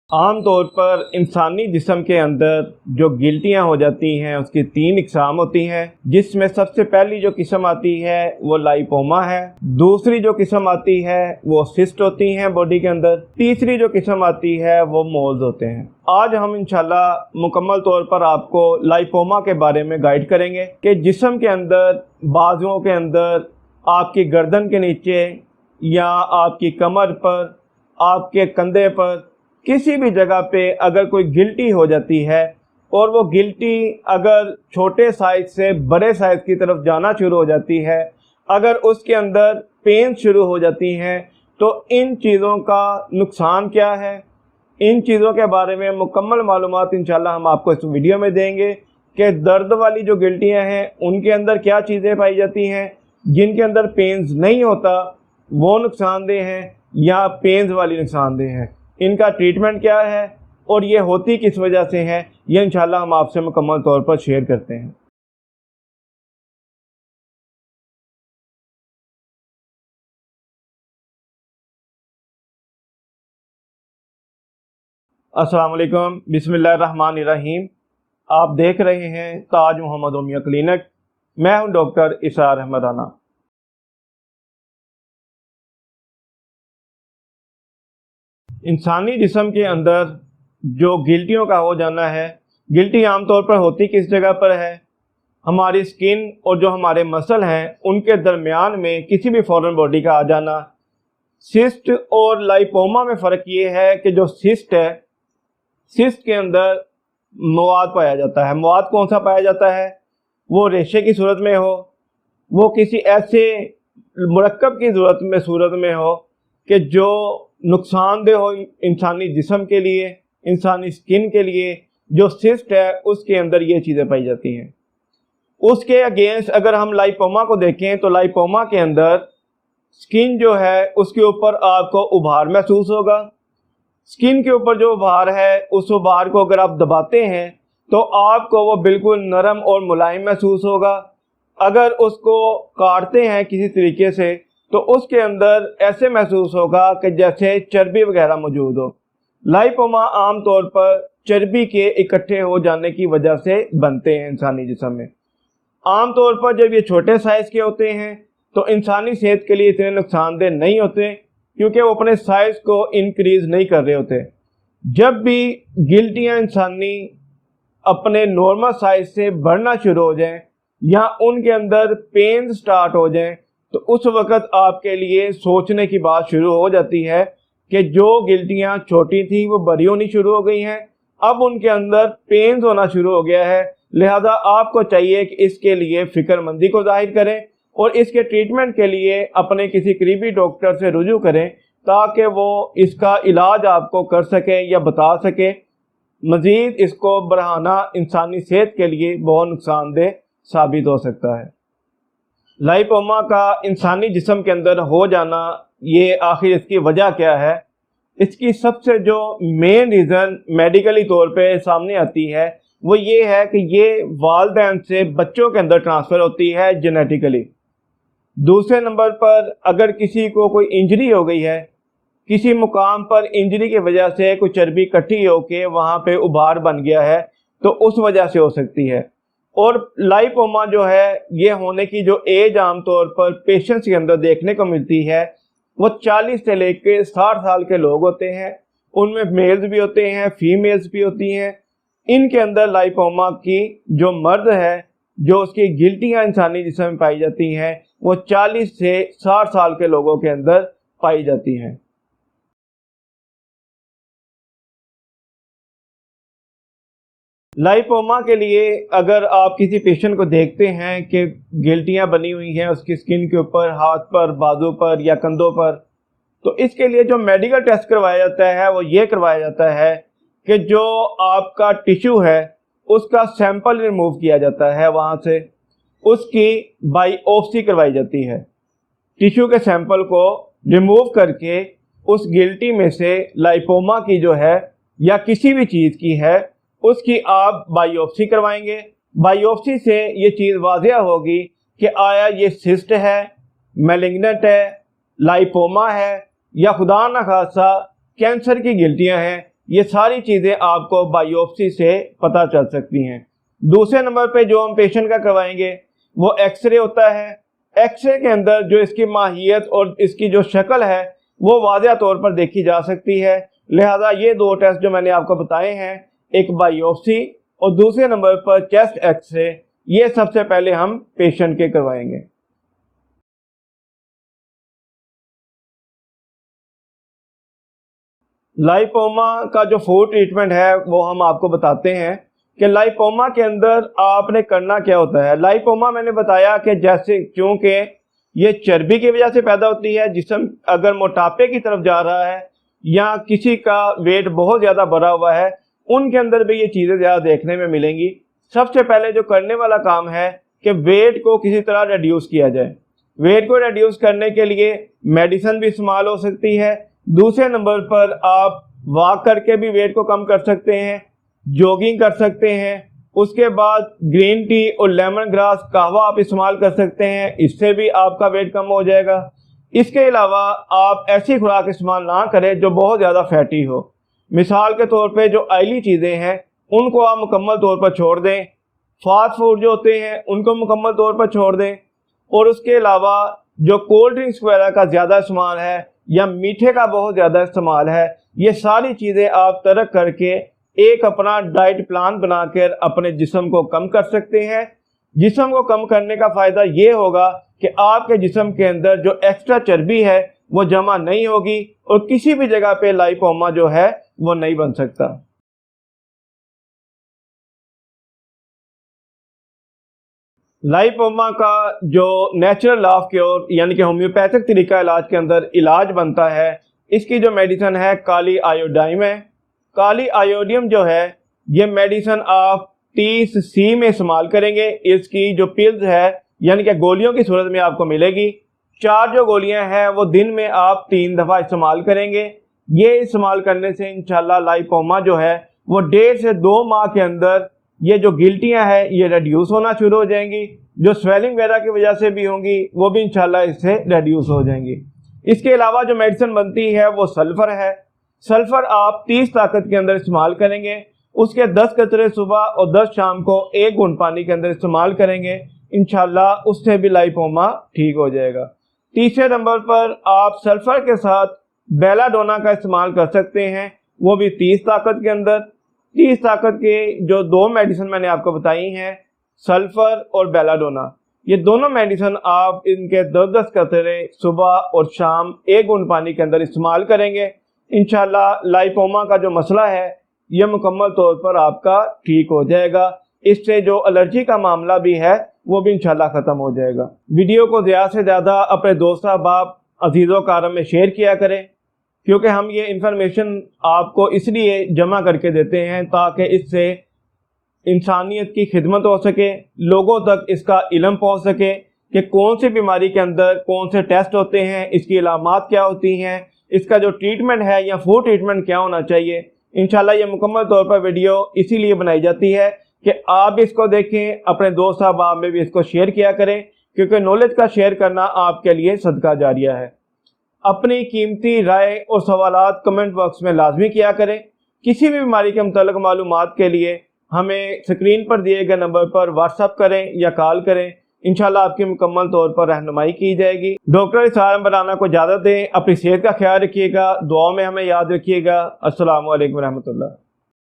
आम तौर पर इंसानी जिस्म के अंदर जो गिल्टियाँ हो जाती हैं उसकी 3 इकसाम होती हैं, जिसमें सबसे पहली जो किस्म आती है वो लाइपोमा है। दूसरी जो किस्म आती है वो सिस्ट होती हैं बॉडी के अंदर। तीसरी जो किस्म आती है वो मोल्स होते हैं। आज हम इंशाल्लाह मुकम्मल तौर पर आपको लाइपोमा के बारे में गाइड करेंगे कि जिस्म के अंदर, बाजुओं के अंदर, आपकी गर्दन के नीचे या आपकी कमर पर, आपके कंधे पर, किसी भी जगह पे अगर कोई गिल्टी हो जाती है और वो गिल्टी अगर छोटे साइज से बड़े साइज की तरफ जाना शुरू हो जाती है, अगर उसके अंदर पेन शुरू हो जाती हैं, तो इन चीज़ों का नुकसान क्या है, इन चीज़ों के बारे में मुकम्मल मालूमात इंशाल्लाह हम आपको इस वीडियो में देंगे कि दर्द वाली जो गिल्टियाँ हैं उनके अंदर क्या चीज़ें पाई जाती हैं, जिनके अंदर पेन्स नहीं होता वो नुकसानदेह हैं या पेन्स वाली नुकसानदेह हैं, इनका ट्रीटमेंट क्या है और ये होती किस वजह से है, ये इंशाल्लाह हम आपसे मुकम्मल तौर पर शेयर करते हैं। अस्सलाम वालेकुम, बिस्मिल्लाहिर्रहमानिर्रहीम। आप देख रहे हैं ताज मोहम्मद ओमिया क्लिनिक। मैं हूं डॉक्टर इसार अहमद राना। इंसानी जिस्म के अंदर जो गिल्टियों का हो जाना है, गिल्टी आमतौर पर होती किस जगह पर है? हमारी स्किन और जो हमारे मसल हैं उनके दरमियान में किसी भी फॉरेन बॉडी का आ जाना। सिस्ट और लाइपोमा में फ़र्क ये है कि जो सिस्ट है, सिस्ट के अंदर मवाद पाया जाता है। मवाद कौन सा पाया जाता है? वो रेशे की सूरत में हो, वो किसी ऐसे मुरक्कब की सूरत में हो कि जो नुकसानदेह हो इंसानी जिस्म के लिए, इंसानी स्किन के लिए। जो सिस्ट है उसके अंदर ये चीज़ें पाई जाती हैं। उसके अगेंस्ट अगर हम लाइपोमा को देखें तो लाइपोमा के अंदर स्किन जो है उसके ऊपर आपको उभार महसूस होगा। स्किन के ऊपर जो उभार है, उस उभार को अगर आप दबाते हैं तो आपको वो बिल्कुल नरम और मुलायम महसूस होगा। अगर उसको काटते हैं किसी तरीके से तो उसके अंदर ऐसे महसूस होगा कि जैसे चर्बी वगैरह मौजूद हो। लाइपोमा आम तौर पर चर्बी के इकट्ठे हो जाने की वजह से बनते हैं इंसानी जिस्म में। आम तौर पर जब ये छोटे साइज़ के होते हैं तो इंसानी सेहत के लिए इतने नुकसानदेह नहीं होते, क्योंकि वो अपने साइज़ को इंक्रीज़ नहीं कर रहे होते। जब भी गिल्टियाँ इंसानी अपने नॉर्मल साइज़ से बढ़ना शुरू हो जाएं या उनके अंदर पेन स्टार्ट हो जाएं, तो उस वक़्त आपके लिए सोचने की बात शुरू हो जाती है कि जो गिल्टियाँ छोटी थी वो बड़ी होनी शुरू हो गई हैं, अब उनके अंदर पेन होना शुरू हो गया है। लिहाजा आपको चाहिए कि इसके लिए फ़िक्रमंदी को ज़ाहिर करें और इसके ट्रीटमेंट के लिए अपने किसी करीबी डॉक्टर से रुजू करें ताकि वो इसका इलाज आपको कर सके या बता सके। मज़ीद इसको बढ़ाना इंसानी सेहत के लिए बहुत नुकसानदेह साबित हो सकता है। लाइपोमा का इंसानी जिस्म के अंदर हो जाना, ये आखिर इसकी वजह क्या है? इसकी सबसे जो मेन रीज़न मेडिकली तौर पे सामने आती है वो ये है कि ये वालिदैन से बच्चों के अंदर ट्रांसफ़र होती है जेनेटिकली। दूसरे नंबर पर अगर किसी को कोई इंजरी हो गई है, किसी मुकाम पर इंजरी की वजह से कोई चर्बी इकट्ठी होके वहाँ पे उभार बन गया है, तो उस वजह से हो सकती है। और लाइपोमा जो है ये होने की जो एज आमतौर पर पेशेंट्स के अंदर देखने को मिलती है वो 40 से लेकर 60 साल के लोग होते हैं। उनमें मेल्स भी होते हैं, फीमेल्स भी होती हैं। इनके अंदर लाइपोमा की जो मर्द है, जो उसकी गिल्टियाँ इंसानी जिस्म में पाई जाती हैं, वो 40 से 60 साल के लोगों के अंदर पाई जाती हैं। लाइपोमा के लिए अगर आप किसी पेशेंट को देखते हैं कि गिल्टियाँ बनी हुई हैं उसकी स्किन के ऊपर, हाथ पर, बाजू पर या कंधों पर, तो इसके लिए जो मेडिकल टेस्ट करवाया जाता है वो ये करवाया जाता है कि जो आपका टिश्यू है उसका सैंपल रिमूव किया जाता है, वहाँ से उसकी बायोप्सी करवाई जाती है। टिश्यू के सैंपल को रिमूव करके उस गिल्टी में से लाइपोमा की जो है या किसी भी चीज़ की है उसकी आप बायोप्सी करवाएंगे। बायोप्सी से ये चीज़ वाज़िया होगी कि आया ये सिस्ट है, मैलिग्नेंट है, लाइपोमा है या खुदा न खासा कैंसर की गिल्टियाँ हैं ये सारी चीज़ें आपको बायोप्सी से पता चल सकती हैं। दूसरे नंबर पे जो हम पेशेंट का करवाएंगे वो एक्सरे होता है। एक्सरे के अंदर जो इसकी माहियत और इसकी जो शक्ल है वो वाज़ह तौर पर देखी जा सकती है। लिहाजा ये दो टेस्ट जो मैंने आपको बताए हैं, एक बायोप्सी और दूसरे नंबर पर चेस्ट एक्सरे, ये सबसे पहले हम पेशेंट के करवाएंगे। लाइपोमा का जो फूड ट्रीटमेंट है वो हम आपको बताते हैं कि लाइपोमा के अंदर आपने करना क्या होता है। लाइपोमा मैंने बताया कि जैसे क्योंकि ये चर्बी की वजह से पैदा होती है, जिस्म अगर मोटापे की तरफ जा रहा है या किसी का वेट बहुत ज़्यादा बढ़ा हुआ है, उनके अंदर भी ये चीज़ें ज़्यादा देखने में मिलेंगी। सबसे पहले जो करने वाला काम है कि वेट को किसी तरह रिड्यूस किया जाए। वेट को रिड्यूस करने के लिए मेडिसिन भी इस्तेमाल हो सकती है। दूसरे नंबर पर आप वॉक करके भी वेट को कम कर सकते हैं, जॉगिंग कर सकते हैं। उसके बाद ग्रीन टी और लेमन ग्रास कहवा आप इस्तेमाल कर सकते हैं, इससे भी आपका वेट कम हो जाएगा। इसके अलावा आप ऐसी खुराक इस्तेमाल ना करें जो बहुत ज़्यादा फैटी हो। मिसाल के तौर पे जो ऑयली चीज़ें हैं उनको आप मुकम्मल तौर पर छोड़ दें। फास्ट फूड जो होते हैं उनको मुकम्मल तौर पर छोड़ दें। और उसके अलावा जो कोल्ड ड्रिंक्स वगैरह का ज़्यादा इस्तेमाल है या मीठे का बहुत ज़्यादा इस्तेमाल है, ये सारी चीज़ें आप तर्क करके एक अपना डाइट प्लान बनाकर अपने जिस्म को कम कर सकते हैं। जिस्म को कम करने का फ़ायदा ये होगा कि आपके जिस्म के अंदर जो एक्स्ट्रा चर्बी है वो जमा नहीं होगी और किसी भी जगह पे लाइपोमा जो है वो नहीं बन सकता। लाइपोमा का जो नेचुरल ऑफ क्योर यानी कि होम्योपैथिक तरीका इलाज के अंदर इलाज बनता है, इसकी जो मेडिसिन है काली आयोडाइम है। काली आयोडियम जो है ये मेडिसिन आप 30 में इस्तेमाल करेंगे। इसकी जो पिल्स है यानी कि गोलियों की सूरत में आपको मिलेगी। 4 जो गोलियां हैं वो दिन में आप 3 दफ़ा इस्तेमाल करेंगे। ये इस्तेमाल करने से इंशाल्लाह लाइपोमा जो है वो 1.5 से 2 माह के अंदर ये जो गिल्टियां हैं ये रिड्यूस होना शुरू हो जाएंगी। जो स्वेलिंग वगैरह की वजह से भी होंगी वो भी इंशाल्लाह इससे रिड्यूस हो जाएंगी। इसके अलावा जो मेडिसिन बनती है वो सल्फर है। सल्फर आप 30 ताकत के अंदर इस्तेमाल करेंगे। उसके 10 कतरे सुबह और 10 शाम को 1 घूंट पानी के अंदर इस्तेमाल करेंगे, इंशाल्लाह उससे भी लाइपोमा ठीक हो जाएगा। तीसरे नंबर पर आप सल्फर के साथ बेलाडोना का इस्तेमाल कर सकते हैं, वो भी 30 ताकत के अंदर। 30 ताकत के जो 2 मेडिसिन मैंने आपको बताई हैं, सल्फर और बेलाडोना, ये दोनों मेडिसिन आप इनके 10-10 कतरे सुबह और शाम 1 घूंट पानी के अंदर इस्तेमाल करेंगे, इंशाल्लाह लाइपोमा का जो मसला है ये मुकम्मल तौर पर आपका ठीक हो जाएगा। इससे जो एलर्जी का मामला भी है वो भी इंशाल्लाह ख़त्म हो जाएगा। वीडियो को ज़्यादा से ज़्यादा अपने दोस्त अहबाब अजीज़ों कारम में शेयर किया करें, क्योंकि हम ये इंफॉर्मेशन आपको इसलिए जमा करके देते हैं ताकि इससे इंसानियत की खिदमत हो सके, लोगों तक इसका इल्म पहुँच सके कि कौन सी बीमारी के अंदर कौन से टेस्ट होते हैं, इसकी अलामात क्या होती हैं, इसका जो ट्रीटमेंट है या फूड ट्रीटमेंट क्या होना चाहिए। इंशाल्लाह ये मुकम्मल तौर पर वीडियो इसीलिए बनाई जाती है कि आप इसको देखें, अपने दोस्त अहबाब में भी इसको शेयर किया करें, क्योंकि नॉलेज का शेयर करना आपके लिए सदका जारिया है। अपनी कीमती राय और सवालात कमेंट बॉक्स में लाजमी किया करें। किसी भी बीमारी के मुताल्लिक मालूमात के लिए हमें स्क्रीन पर दिए गए नंबर पर व्हाट्सअप करें या कॉल करें, इंशाल्लाह आपकी मुकम्मल तौर पर रहनुमाई की जाएगी। डॉक्टर इसार बनाना को इजाज़त दें। अपनी सेहत का ख्याल रखिएगा, दुआ में हमें याद रखिएगा। अस्सलामु अलैकुम रहमतुल्लाह।